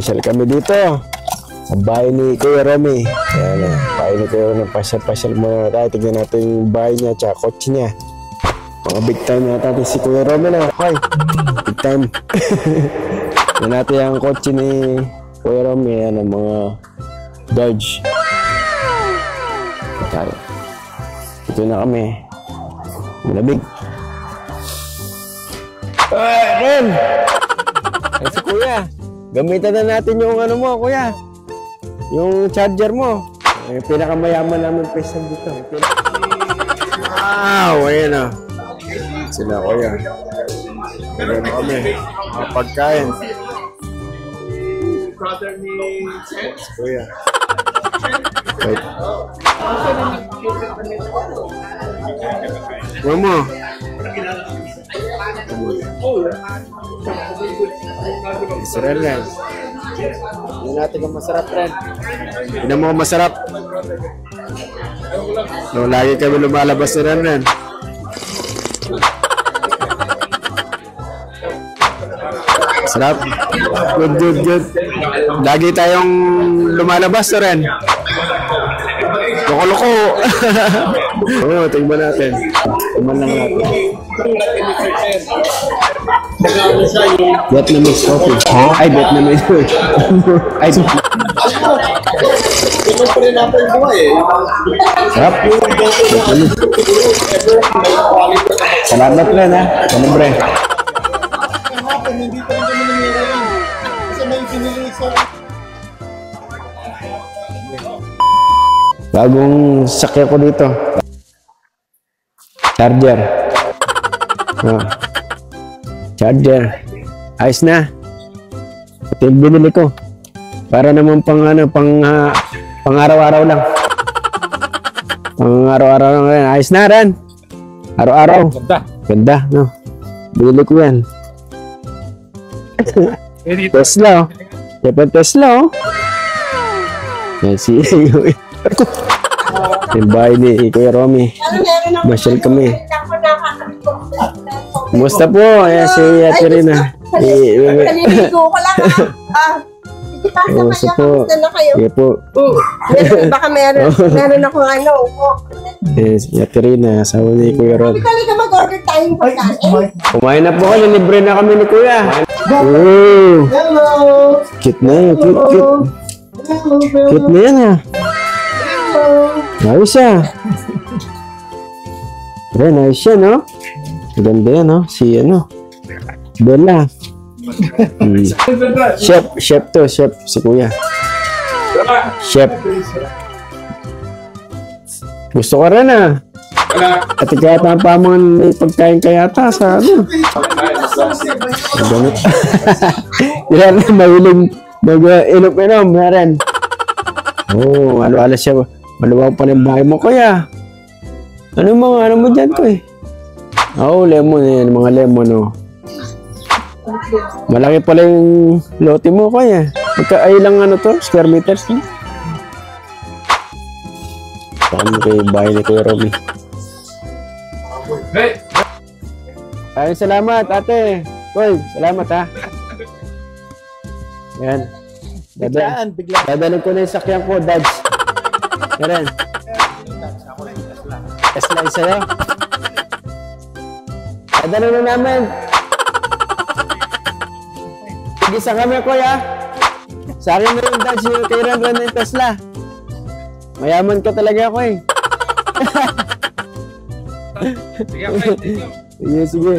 Pasyal kami dito. Sa bahay ni Kuya Romy. Ayan, bahay ni Kuya Romy. Pasyal muna tayo. Tignan natin yung bahay niya at kotse niya. Mga big time na natin si Kuya Romy na. Okay, big time. Tignan natin yung kotse ni Kuya Romy. Ayan, ang mga Dodge. Ito na kami. Malabig. Ren! Ay, si Kuya. Gamitan na natin yung ano mo, Kuya. Yung charger mo. Yung pinakamayaman namin pesa dito. Wow! Ayan o. Sila, Kuya. Ayan na kami. Mga pagkain. Kuya. Wait. Huwag mo. Masarap rin. Hindi natin kung masarap rin. Hindi mo masarap. No, lagi kami lumalabas na rin. Masarap. Good. Lagi tayong lumalabas na rin. Loko-loko. Oo, tingnan natin. Tingnan lang natin. Vietnamese coffee. Ay, Vietnamese food. Ay, sarap. Salamat rin, ha? Salamat. Bagong sakya ko dito. Charger. Oh. Charger. Ayos na. Ito yung binili ko. Para naman pang araw-araw lang. Pang araw-araw lang rin. Ayos na rin. Araw-araw. Ganda, no? Binili ko yan. Tesla, oh. Siyempre Tesla, oh. Yan si yung bahay ni Kuya Romy. Masyal kami. Kumusta po? Ayan si Ate Rina. Kaliligo ko lang, ha? Kumusta po? Sige po. Baka meron akong ano. Yes, si Ate Rina. Asawa ni Kuya Romy. Halika mag-order tayong pagkain. Kumain na po kayo. Libre na kami ni Kuya. Oh, Hello! cute na yun. Cute. Cute na yan, ha? Ayos siya. Ren, ayos siya, no? Maganda yan, no? Si, ano? Bella. Chef to. Chef, si Kuya. Chef. Gusto ko rin, ha? At kaya tapaman may pagkain kaya ata sa, ano? Ganit. Yan, mahiling mag-inom-inom, rin. Oo, ano-alas siya. Maluwag pa ng bahay mo, Kuya. Ano mo dyan, Kuya? Oo, lemon yan. Mga lemon, oh. Malaki pala yung lote mo, Kuya. Magka-ilang ano to? Square meters, no? Baka mo kayo bahay ni Kuya Romy. Ay, salamat, ate. Koy, salamat, ha. Yan. Dadalhin ko na yung sakyan ko, Dodge. Yan. Tesla isa yun. Dadalhin na namin. Tig-isa kami, Kuya. Sa akin na yung Dodge, yung kay Ren na yung Tesla. Mayaman ka talaga ako, eh. Sige.